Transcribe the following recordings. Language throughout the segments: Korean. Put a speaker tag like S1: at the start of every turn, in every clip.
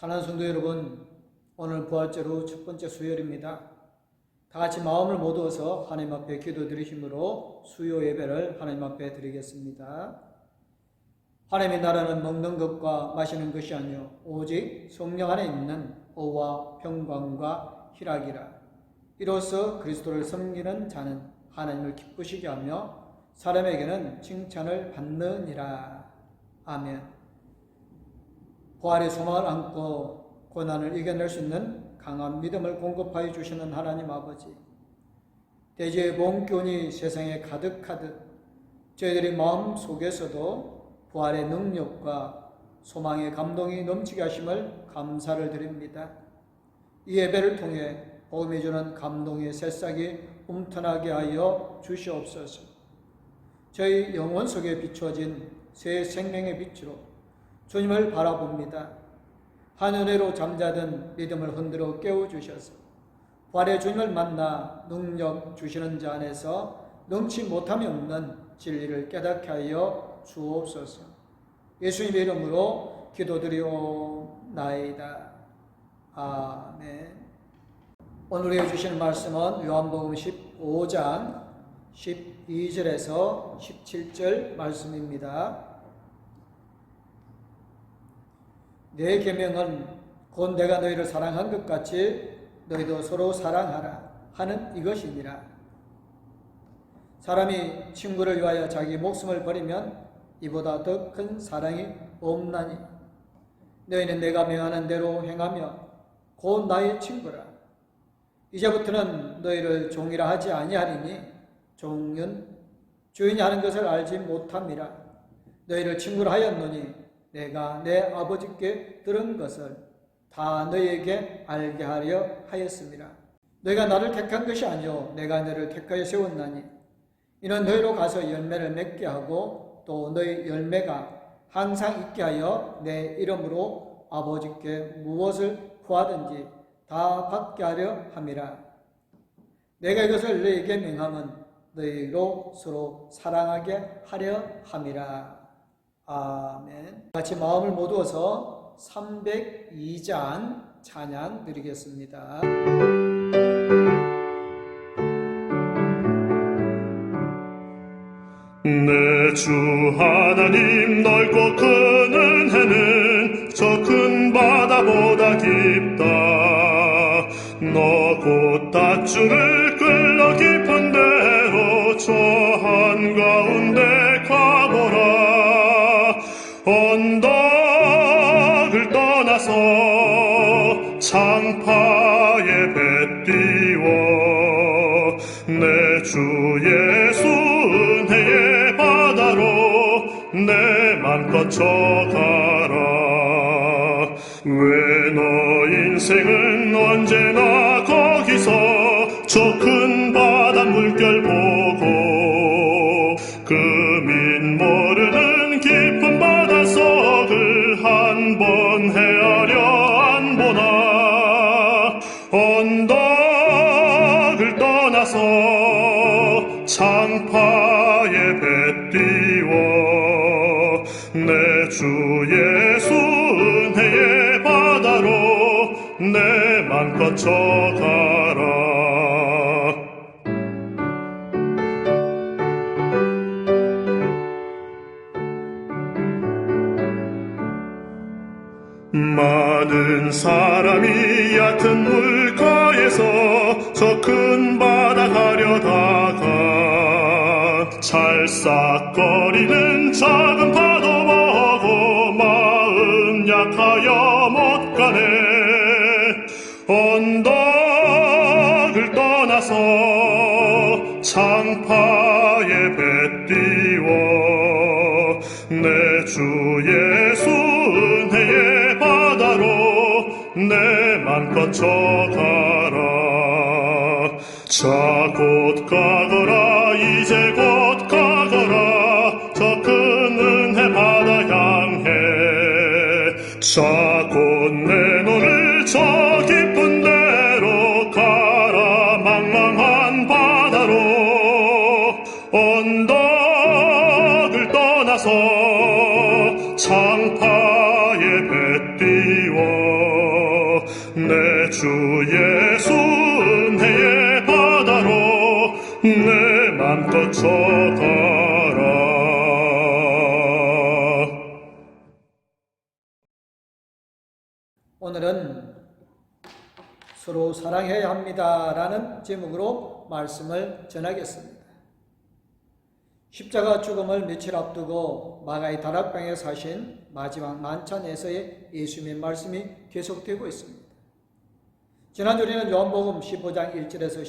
S1: 사랑하는 성도 여러분, 오늘 부활절 첫 번째 수요일입니다. 다 같이 마음을 모두어서 하나님 앞에 기도드리심으로 수요 예배를 하나님 앞에 드리겠습니다. 하나님의 나라는 먹는 것과 마시는 것이 아니요 오직 성령 안에 있는 의와 평강과 희락이라. 이로써 그리스도를 섬기는 자는 하나님을 기쁘시게 하며 사람에게는 칭찬을 받느니라. 아멘. 부활의 소망을 안고 고난을 이겨낼 수 있는 강한 믿음을 공급하여 주시는 하나님 아버지, 대지의 복기운이 세상에 가득하듯 저희들의 마음 속에서도 부활의 능력과 소망의 감동이 넘치게 하심을 감사를 드립니다. 이 예배를 통해 복음이 주는 감동의 새싹이 움터나게 하여 주시옵소서. 저희 영혼 속에 비추어진 새 생명의 빛으로 주님을 바라봅니다. 하늘에로 잠자던 믿음을 흔들어 깨워주셔서 부활의 주님을 만나 능력 주시는 자 안에서 능치 못함이 없는 진리를 깨닫게 하여 주옵소서. 예수님의 이름으로 기도드리옵나이다. 아멘. 오늘 해주시는 말씀은 요한복음 15장 12절에서 17절 말씀입니다. 내 계명은 곧 내가 너희를 사랑한 것 같이 너희도 서로 사랑하라 하는 이것이니라. 사람이 친구를 위하여 자기 목숨을 버리면 이보다 더 큰 사랑이 없나니 너희는 내가 명하는 대로 행하며 곧 나의 친구라. 이제부터는 너희를 종이라 하지 아니하리니 종은 주인이 하는 것을 알지 못함이라. 너희를 친구라 하였노니 내가 내 아버지께 들은 것을 다 너희에게 알게 하려 하였습니다. 너희가 나를 택한 것이 아니요 내가 너희를 택하여 세웠나니 이는 너희로 가서 열매를 맺게 하고 또 너희 열매가 항상 있게 하여 내 이름으로 아버지께 무엇을 구하든지 다 받게 하려 함이라. 내가 이것을 너희에게 명함은 너희로 서로 사랑하게 하려 함이라. 아멘. 같이 마음을 모두어서 302장 찬양 드리겠습니다.
S2: 내 주 하나님 넓고 큰 은혜는 저 큰 바다보다 깊다. 너 곧 닷줄을 끌러 깊은 데로 저 한가운데 가보라. 언덕을 떠나서 창파에 배 띄워 내 주 예수 은혜의 바다로 내 맘껏 쳐가라. 왜 너 인생은 언제나 거기서 저 큰 바다 물결 보고 금인 모르는 깊은 바닷속을 한 번 헤아려 안 보나. 언덕을 떠나서 창파에 배 띄워 내 주 예수 은혜의 바다로 내 맘껏 쳐가라. 많은 사람이 얕은 물가에서 저 큰 바다 가려다가 찰싹거리는 작은 파도 보고 마음 약하여 못 가네. 언덕을 떠나서 창파에 배 띄워 내 주 예수 은혜의 바다로 내 맘껏 쳐가라. 자 곧 가거라 이제 곧 가거라 저 큰 은혜 바다 향해. 자 곧 내 눈을 저 깊은 데로 가라. 망망한 바다로 언덕을 떠나서 창파에 배 띄워 주 예수 은혜의 바다로 내 맘껏 쳐가라.
S1: 오늘은 서로 사랑해야 합니다라는 제목으로 말씀을 전하겠습니다. 십자가 죽음을 며칠 앞두고 마가의 다락방에 사신 마지막 만찬에서의 예수님의 말씀이 계속되고 있습니다. 지난주 우리는 요한복음 15장 1절에서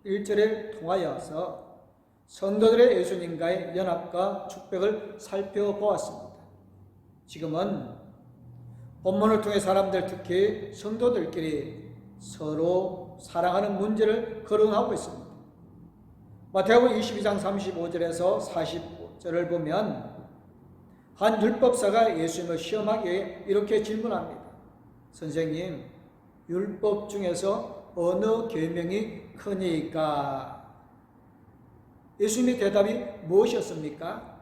S1: 11절을 통하여서 성도들의 예수님과의 연합과 축복을 살펴보았습니다. 지금은 본문을 통해 사람들, 특히 성도들끼리 서로 사랑하는 문제를 거론하고 있습니다. 마태복음 22장 35절에서 40절을 보면 한 율법사가 예수님을 시험하기 위해 이렇게 질문합니다. 선생님, 율법 중에서 어느 계명이 크니까? 예수님의 대답이 무엇이었습니까?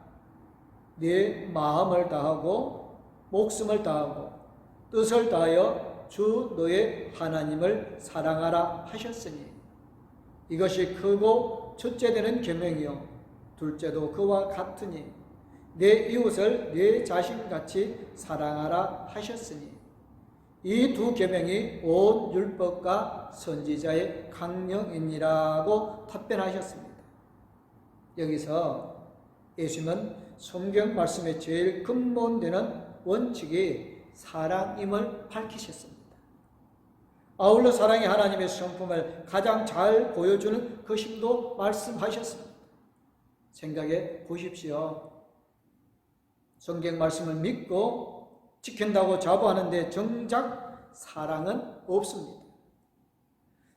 S1: 네 마음을 다하고 목숨을 다하고 뜻을 다하여 주 너의 하나님을 사랑하라 하셨으니 이것이 크고 첫째 되는 계명이요 둘째도 그와 같으니 내 이웃을 내 자신같이 사랑하라 하셨으니 이 두 계명이 온 율법과 선지자의 강령이니라고 답변하셨습니다. 여기서 예수님은 성경 말씀의 제일 근본되는 원칙이 사랑임을 밝히셨습니다. 아울러 사랑이 하나님의 성품을 가장 잘 보여주는 것임도 말씀하셨습니다. 생각해 보십시오. 성경 말씀을 믿고 지킨다고 자부하는데 정작 사랑은 없습니다.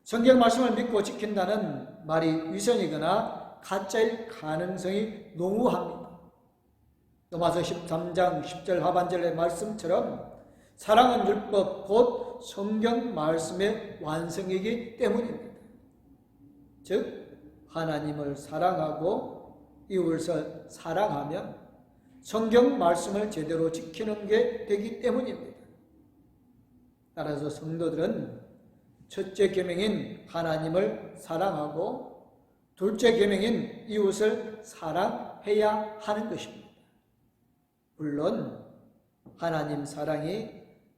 S1: 성경 말씀을 믿고 지킨다는 말이 위선이거나 가짜일 가능성이 농후합니다. 로마서 13장 10절 하반절의 말씀처럼 사랑은 율법 곧 성경 말씀의 완성이기 때문입니다. 즉 하나님을 사랑하고 이웃을 사랑하면 성경 말씀을 제대로 지키는 게 되기 때문입니다. 따라서 성도들은 첫째 계명인 하나님을 사랑하고 둘째 계명인 이웃을 사랑해야 하는 것입니다. 물론 하나님 사랑이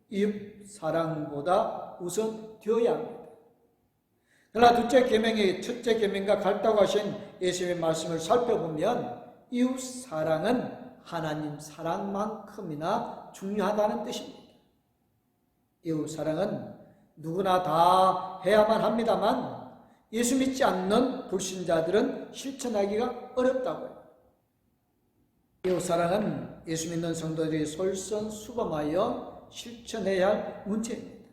S1: 이웃 사랑보다 우선되어야 합니다. 그러나 둘째 계명이 첫째 계명과 같다고 하신 예수님의 말씀을 살펴보면 이웃 사랑은 하나님 사랑만큼이나 중요하다는 뜻입니다. 이웃 사랑은 누구나 다 해야만 합니다만 예수 믿지 않는 불신자들은 실천하기가 어렵다고요. 이웃 사랑은 예수 믿는 성도들이 솔선수범하여 실천해야 할 문제입니다.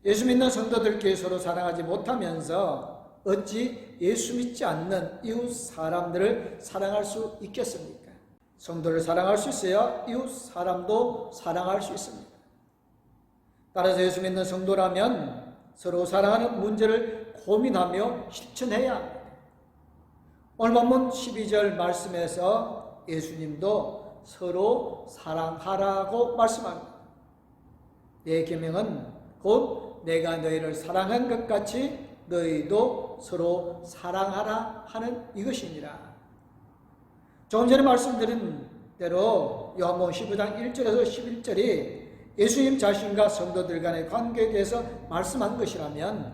S1: 예수 믿는 성도들끼리 서로 사랑하지 못하면서 어찌 예수 믿지 않는 이웃 사람들을 사랑할 수 있겠습니까? 성도를 사랑할 수 있어야 이웃 사람도 사랑할 수 있습니다. 따라서 예수 믿는 성도라면 서로 사랑하는 문제를 고민하며 실천해야 합니다. 오늘 본문 12절 말씀에서 예수님도 서로 사랑하라고 말씀합니다. 내 계명은 곧 내가 너희를 사랑한 것 같이 너희도 서로 사랑하라 하는 이것이니라. 조금 전에 말씀드린 대로 요한복음 15장 1절에서 11절이 예수님 자신과 성도들 간의 관계에 대해서 말씀한 것이라면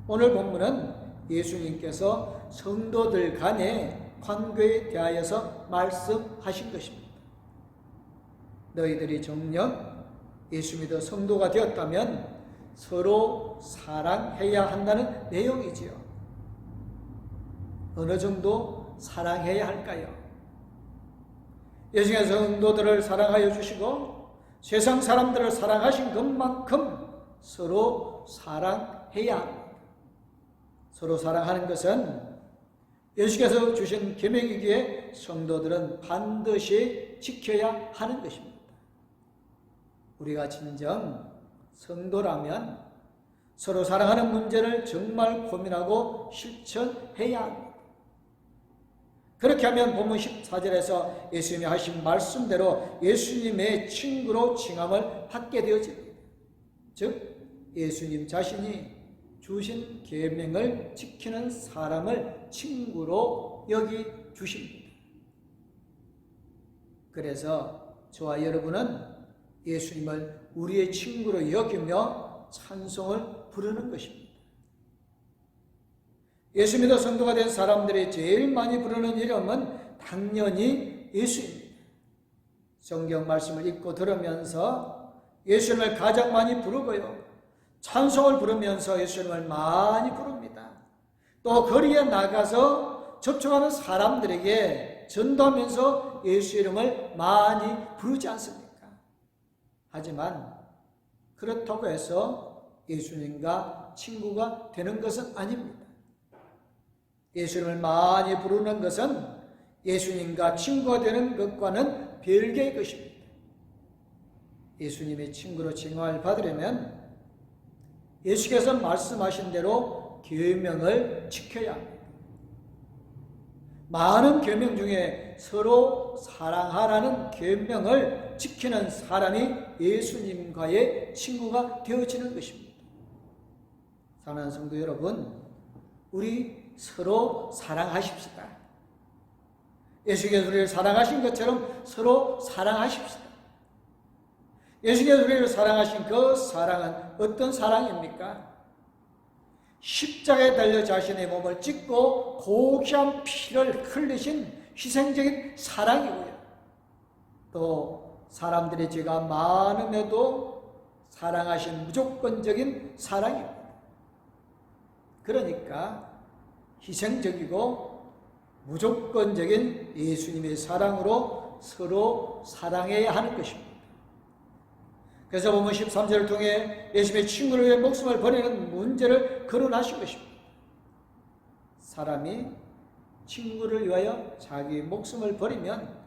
S1: 오늘 본문은 예수님께서 성도들 간의 관계에 대하여서 말씀하신 것입니다. 너희들이 정녕 예수 믿어 성도가 되었다면 서로 사랑해야 한다는 내용이지요. 어느 정도 사랑해야 할까요? 예수님께서 성도들을 사랑하여 주시고 세상 사람들을 사랑하신 것만큼 서로 사랑해야 합니다. 서로 사랑하는 것은 예수께서 주신 계명이기에 성도들은 반드시 지켜야 하는 것입니다. 우리가 진정 성도라면 서로 사랑하는 문제를 정말 고민하고 실천해야 합니다. 그렇게 하면 본문 14절에서 예수님이 하신 말씀대로 예수님의 친구로 칭함을 받게 되어집니다. 즉 예수님 자신이 주신 계명을 지키는 사람을 친구로 여기 주십니다. 그래서 저와 여러분은 예수님을 우리의 친구로 여기며 찬송을 부르는 것입니다. 예수 믿어 성도가 된 사람들이 제일 많이 부르는 이름은 당연히 예수입니다. 성경 말씀을 읽고 들으면서 예수님을 가장 많이 부르고요. 찬송을 부르면서 예수님을 많이 부릅니다. 또 거리에 나가서 접촉하는 사람들에게 전도하면서 예수 이름을 많이 부르지 않습니까? 하지만 그렇다고 해서 예수님과 친구가 되는 것은 아닙니다. 예수님을 많이 부르는 것은 예수님과 친구가 되는 것과는 별개의 것입니다. 예수님의 친구로 칭함을 받으려면 예수께서 말씀하신 대로 계명을 지켜야 합니다. 많은 계명 중에 서로 사랑하라는 계명을 지키는 사람이 예수님과의 친구가 되어지는 것입니다. 사랑하는 성도 여러분, 우리 서로 사랑하십시다. 예수께서 우리를 사랑하신 것처럼 서로 사랑하십시다. 예수께서 우리를 사랑하신 그 사랑은 어떤 사랑입니까? 십자가에 달려 자신의 몸을 찢고 고귀한 피를 흘리신 희생적인 사랑이고요. 또 사람들의 죄가 많음에도 사랑하신 무조건적인 사랑입니다. 그러니까 희생적이고 무조건적인 예수님의 사랑으로 서로 사랑해야 하는 것입니다. 그래서 보면 13절을 통해 예수님의 친구를 위해 목숨을 버리는 문제를 거론하신 것입니다. 사람이 친구를 위하여 자기 목숨을 버리면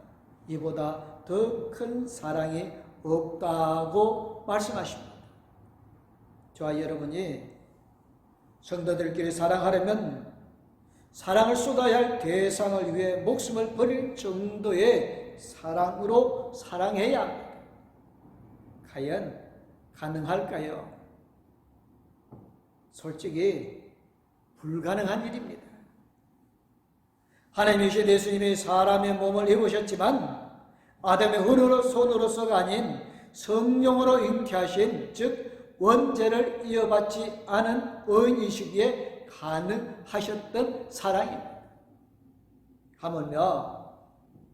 S1: 이보다 더 큰 사랑이 없다고 말씀하십니다. 저와 여러분이 성도들끼리 사랑하려면 사랑을 쏟아야 할 대상을 위해 목숨을 버릴 정도의 사랑으로 사랑해야 합니다. 과연 가능할까요? 솔직히 불가능한 일입니다. 하나님이신 예수님이 사람의 몸을 입으셨지만 아담의 손으로서가 아닌 성령으로 잉태하신 즉 원죄를 이어받지 않은 의인이시기에 가능하셨던 사랑입니다. 하물며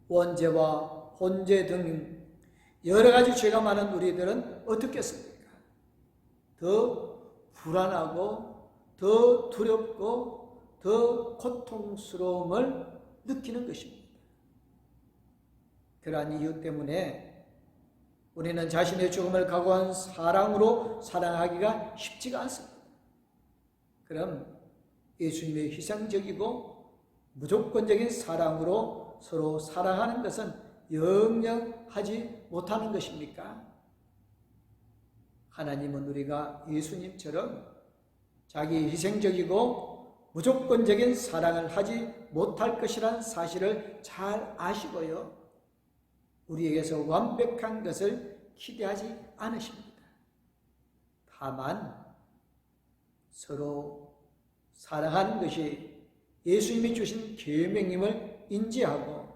S1: 원죄와 혼죄 등 여러 가지 죄가 많은 우리들은 어떻겠습니까? 더 불안하고 더 두렵고 더 고통스러움을 느끼는 것입니다. 그러한 이유 때문에 우리는 자신의 죽음을 각오한 사랑으로 사랑하기가 쉽지가 않습니다. 그럼 예수님의 희생적이고 무조건적인 사랑으로 서로 사랑하는 것은 영영 하지 못하는 것입니까? 하나님은 우리가 예수님처럼 자기 희생적이고 무조건적인 사랑을 하지 못할 것이라는 사실을 잘 아시고요. 우리에게서 완벽한 것을 기대하지 않으십니다. 다만 서로 사랑하는 것이 예수님이 주신 계명임을 인지하고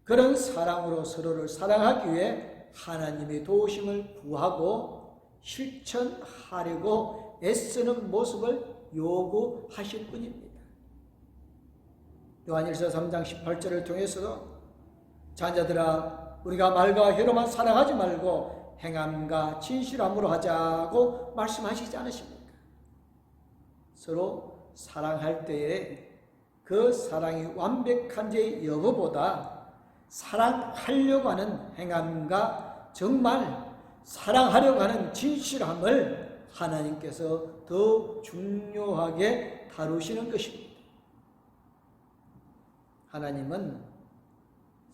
S1: 그런 사랑으로 서로를 사랑하기 위해 하나님의 도우심을 구하고 실천하려고 애쓰는 모습을 요구하실 뿐입니다. 요한일서 3장 18절을 통해서도 자녀들아 우리가 말과 혀로만 사랑하지 말고 행함과 진실함으로 하자고 말씀하시지 않으십니까? 서로 사랑할 때에 그 사랑이 완벽한지 여부보다 사랑하려고 하는 행함과 정말 사랑하려고 하는 진실함을 하나님께서 더 중요하게 다루시는 것입니다. 하나님은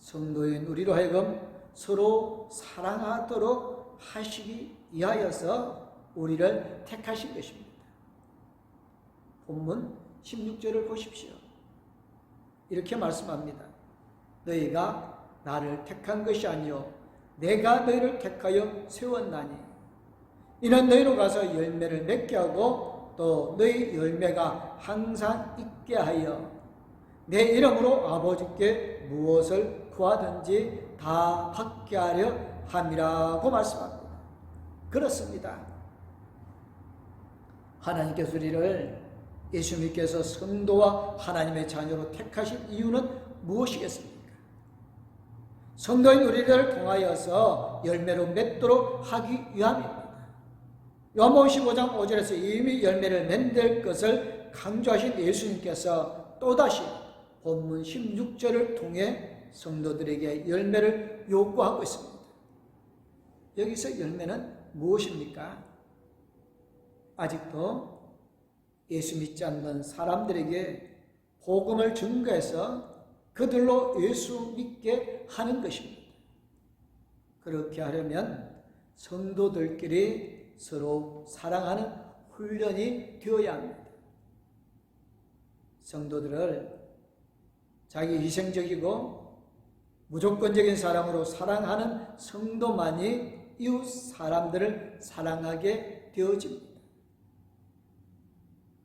S1: 성도인 우리로 하여금 서로 사랑하도록 하시기 위하여서 우리를 택하신 것입니다. 본문 16절을 보십시오. 이렇게 말씀합니다. 너희가 나를 택한 것이 아니요 내가 너희를 택하여 세웠나니. 이는 너희로 가서 열매를 맺게 하고 또 너희 열매가 항상 있게 하여 내 이름으로 아버지께 무엇을 구하든지 다 받게 하려 함이라고 말씀합니다. 그렇습니다. 하나님께서 우리를 예수님께서 성도와 하나님의 자녀로 택하신 이유는 무엇이겠습니까? 성도인 우리를 통하여서 열매로 맺도록 하기 위함입니다. 요한복음 15장 5절에서 이미 열매를 맺을 것을 강조하신 예수님께서 또다시 본문 16절을 통해 성도들에게 열매를 요구하고 있습니다. 여기서 열매는 무엇입니까? 아직도 예수 믿지 않는 사람들에게 복음을 증거해서 그들로 예수 믿게 하는 것입니다. 그렇게 하려면 성도들끼리 서로 사랑하는 훈련이 되어야 합니다. 성도들을 자기 희생적이고 무조건적인 사랑으로 사랑하는 성도만이 이웃 사람들을 사랑하게 되어집니다.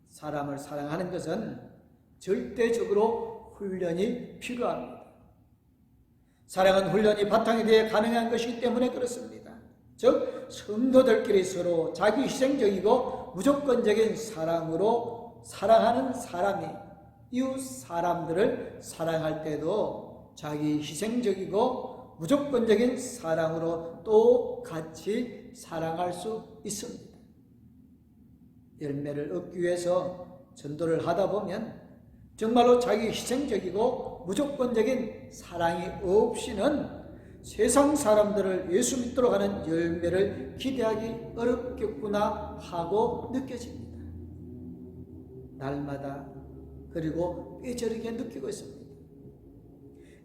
S1: 사람을 사랑하는 것은 절대적으로 훈련이 필요합니다. 사랑은 훈련이 바탕이 되어 가능한 것이기 때문에 그렇습니다. 즉 성도들끼리 서로 자기 희생적이고 무조건적인 사랑으로 사랑하는 사람이 이웃 사람들을 사랑할 때도 자기 희생적이고 무조건적인 사랑으로 똑같이 사랑할 수 있습니다. 열매를 얻기 위해서 전도를 하다 보면 정말로 자기 희생적이고 무조건적인 사랑이 없이는 세상 사람들을 예수 믿도록 하는 열매를 기대하기 어렵겠구나 하고 느껴집니다. 날마다 그리고 뼈저리게 느끼고 있습니다.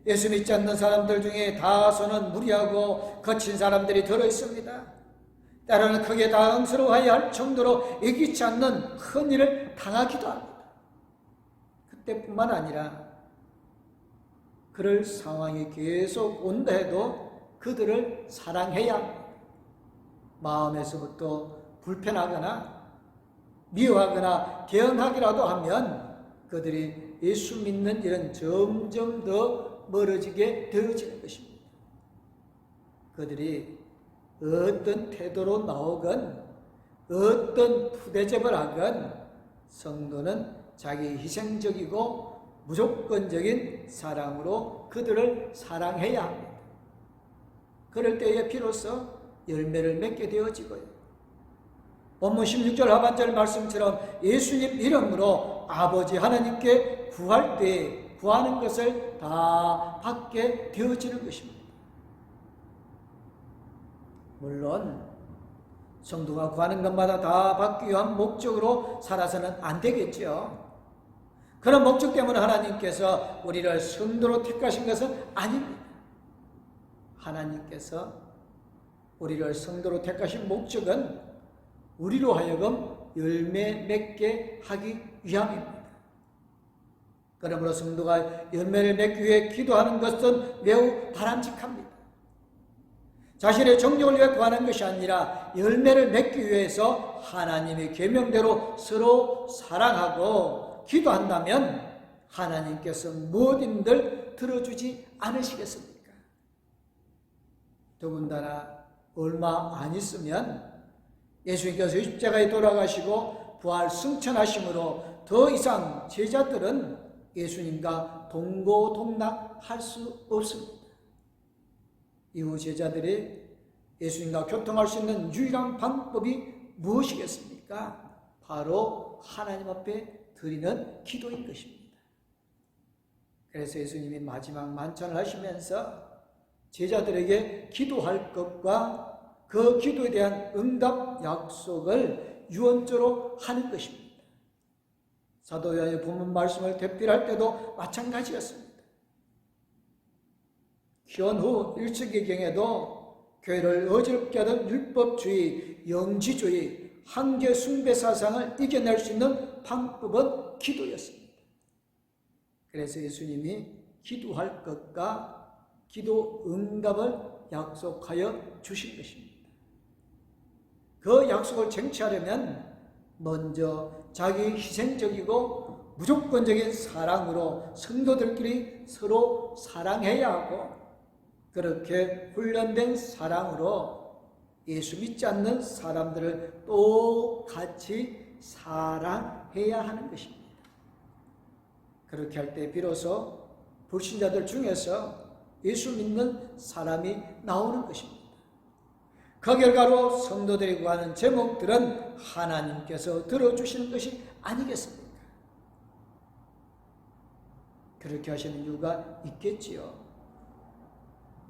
S1: 예수 믿지 않는 사람들 중에 다수는 무리하고 거친 사람들이 들어 있습니다. 때로는 크게 당황스러워해야 할 정도로 예기치 않는 큰 일을 당하기도 합니다. 그때뿐만 아니라 그럴 상황이 계속 온다 해도 그들을 사랑해야 합니다. 마음에서부터 불편하거나 미워하거나 대응하기라도 하면 그들이 예수 믿는 일은 점점 더 멀어지게 되어지는 것입니다. 그들이 어떤 태도로 나오건 어떤 푸대접을 하건 성도는 자기 희생적이고 무조건적인 사랑으로 그들을 사랑해야 합니다. 그럴 때에 비로소 열매를 맺게 되어지고요. 본문 16절 하반절 말씀처럼 예수님 이름으로 아버지 하나님께 구할 때 구하는 것을 다 받게 되어지는 것입니다. 물론 성도가 구하는 것마다 다 받기 위한 목적으로 살아서는 안 되겠죠. 그런 목적 때문에 하나님께서 우리를 성도로 택하신 것은 아닙니다. 하나님께서 우리를 성도로 택하신 목적은 우리로 하여금 열매 맺게 하기 위함입니다. 그러므로 성도가 열매를 맺기 위해 기도하는 것은 매우 바람직합니다. 자신의 정욕을 위해 구하는 것이 아니라 열매를 맺기 위해서 하나님의 계명대로 서로 사랑하고 기도한다면 하나님께서 무엇인들 들어주지 않으시겠습니까? 더군다나 얼마 안 있으면 예수님께서 십자가에 돌아가시고 부활 승천하심으로 더 이상 제자들은 예수님과 동고동락할 수 없습니다. 이후 제자들이 예수님과 교통할 수 있는 유일한 방법이 무엇이겠습니까? 바로 하나님 앞에 드리는 기도인 것입니다. 그래서 예수님이 마지막 만찬을 하시면서 제자들에게 기도할 것과 그 기도에 대한 응답 약속을 유언조로 하는 것입니다. 사도 요한의 본문 말씀을 대필할 때도 마찬가지였습니다. 현후 1세기경에도 교회를 어지럽게 하던 율법주의, 영지주의, 한계 숭배 사상을 이겨낼 수 있는 방법은 기도였습니다. 그래서 예수님이 기도할 것과 기도 응답을 약속하여 주신 것입니다. 그 약속을 쟁취하려면 먼저 자기 희생적이고 무조건적인 사랑으로 성도들끼리 서로 사랑해야 하고, 그렇게 훈련된 사랑으로 예수 믿지 않는 사람들을 또 같이 사랑해야 하는 것입니다. 그렇게 할 때 비로소 불신자들 중에서 예수 믿는 사람이 나오는 것입니다. 그 결과로 성도들이 구하는 제목들은 하나님께서 들어주시는 것이 아니겠습니까? 그렇게 하시는 이유가 있겠지요.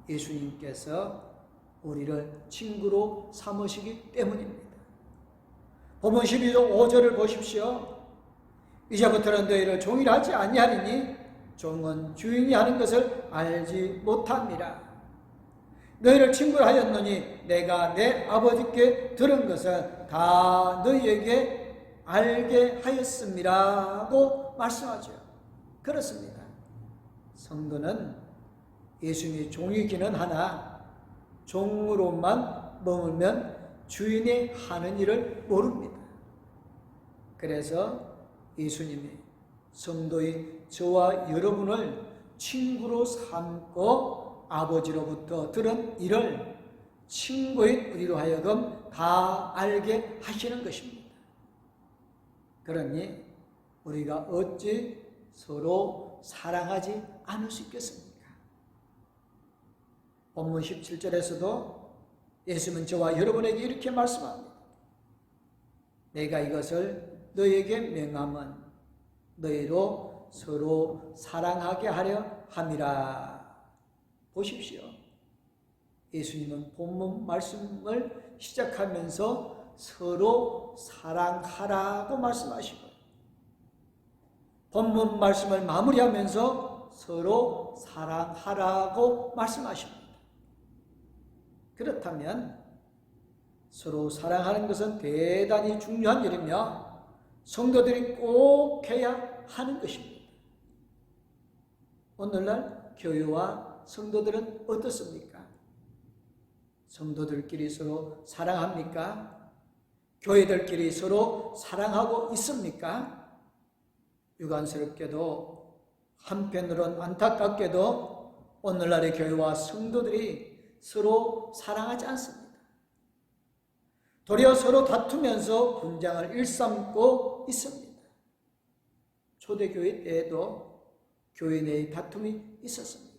S1: 예수님께서 우리를 친구로 삼으시기 때문입니다. 본문 12절 5절을 보십시오. 이제부터는 너희를 종이라 하지 아니하리니 종은 주인이 하는 것을 알지 못함이라. 너희를 친구로 하였노니 내가 내 아버지께 들은 것을 다 너희에게 알게 하였음이라고 말씀하죠. 그렇습니다. 성도는 예수님이 종이기는 하나 종으로만 머물면 주인이 하는 일을 모릅니다. 그래서 예수님이 성도의 저와 여러분을 친구로 삼고 아버지로부터 들은 일을 친구인 우리로 하여금 다 알게 하시는 것입니다. 그러니 우리가 어찌 서로 사랑하지 않을 수 있겠습니까? 본문 17절에서도 예수님은 저와 여러분에게 이렇게 말씀합니다. 내가 이것을 너희에게 명함은 너희로 서로 사랑하게 하려 함이라. 보십시오. 예수님은 본문 말씀을 시작하면서 서로 사랑하라고 말씀하시고, 본문 말씀을 마무리하면서 서로 사랑하라고 말씀하십니다. 그렇다면 서로 사랑하는 것은 대단히 중요한 일이며 성도들이 꼭 해야 하는 것입니다. 오늘날 교회와 성도들은 어떻습니까? 성도들끼리 서로 사랑합니까? 교회들끼리 서로 사랑하고 있습니까? 유관스럽게도 한편으론 안타깝게도 오늘날의 교회와 성도들이 서로 사랑하지 않습니다. 도리어 서로 다투면서 분쟁을 일삼고 있습니다. 초대교회 때에도 교회 내의 다툼이 있었습니다.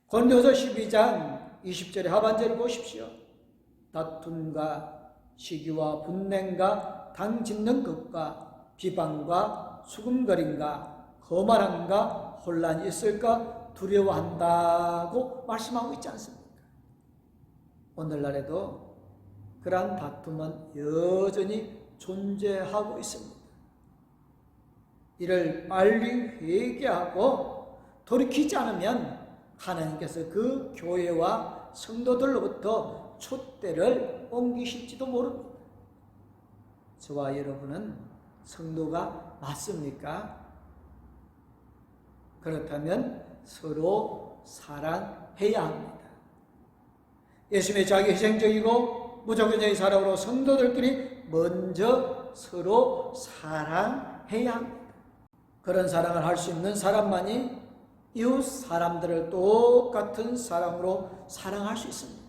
S1: 고린도서 12장 20절의 하반절을 보십시오. 다툼과 시기와 분냉과 당짓는 것과 비방과 수군거림과 거만함과 혼란이 있을까 두려워한다고 말씀하고 있지 않습니까? 오늘날에도 그러한 다툼은 여전히 존재하고 있습니다. 이를 빨리 회개하고 돌이키지 않으면 하나님께서 그 교회와 성도들로부터 촛대를 옮기실지도 모릅니다. 저와 여러분은 성도가 맞습니까? 그렇다면 서로 사랑해야 합니다. 예수님의 자기 희생적이고 무조건적인 사랑으로 성도들끼리 먼저 서로 사랑해야 합니다. 그런 사랑을 할 수 있는 사람만이 이웃 사람들을 똑같은 사랑으로 사랑할 수 있습니다.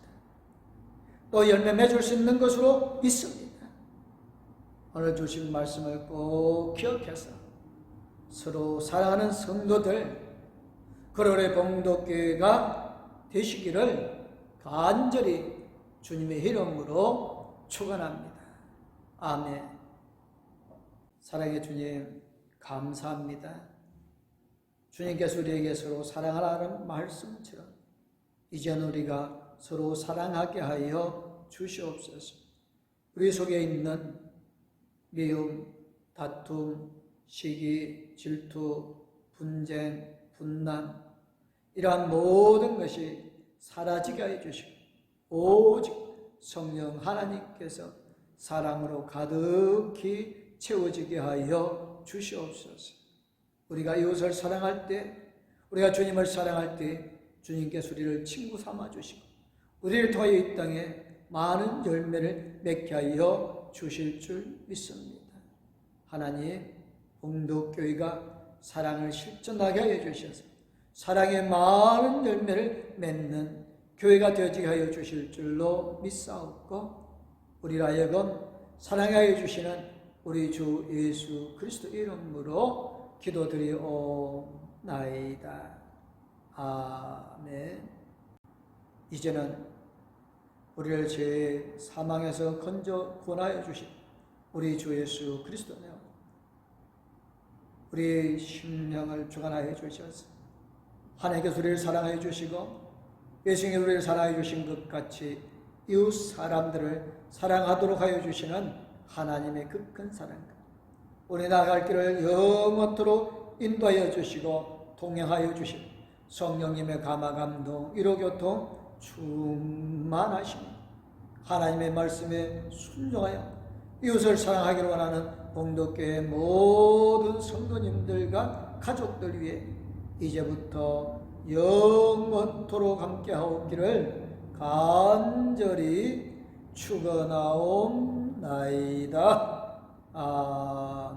S1: 또 열매 맺을 수 있는 것으로 믿습니다. 오늘 주신 말씀을 꼭 기억해서 서로 사랑하는 성도들, 그러레 봉독교회가 되시기를 간절히 주님의 이름으로 축원합니다. 아멘. 사랑의 주님, 감사합니다. 주님께서 우리에게 서로 사랑하라는 말씀처럼 이젠 우리가 서로 사랑하게 하여 주시옵소서. 우리 속에 있는 미움, 다툼, 시기, 질투, 분쟁, 분남, 이러한 모든 것이 사라지게 하여 주시고 오직 성령 하나님께서 사랑으로 가득히 채워지게 하여 주시옵소서. 우리가 이웃을 사랑할 때, 우리가 주님을 사랑할 때 주님께서 우리를 친구 삼아 주시고 우리를 통하여 이 땅에 많은 열매를 맺게 하여 주실 줄 믿습니다. 하나님, 봉독교회가 사랑을 실천하게 하여 주셔서 사랑의 많은 열매를 맺는 교회가 되어지게 하여 주실 줄로 믿사옵고, 우리를 하여금 사랑하여 주시는 우리 주 예수 그리스도 이름으로 기도드리옵나이다. 아멘. 이제는 우리를 죄 사망에서 건져 구원하여 주신 우리 주 예수 그리스도네요. 우리 심령을 주관하여 주셔서 하나님께서 우리를 사랑하여 주시고 예수님이 우리를 사랑하여 주신 것 같이 이웃 사람들을 사랑하도록 하여 주시는 하나님의 그 큰 사랑, 우리 나아갈 길을 영원토록 인도하여 주시고 동행하여 주시고 성령님의 감화 감동 위로교통 충만하시니 하나님의 말씀에 순종하여 이웃을 사랑하기를 원하는 봉독교회 모든 성도님들과 가족들 위해 이제부터 영원토록 함께하옵기를 간절히 축원하옵나이다. 아멘.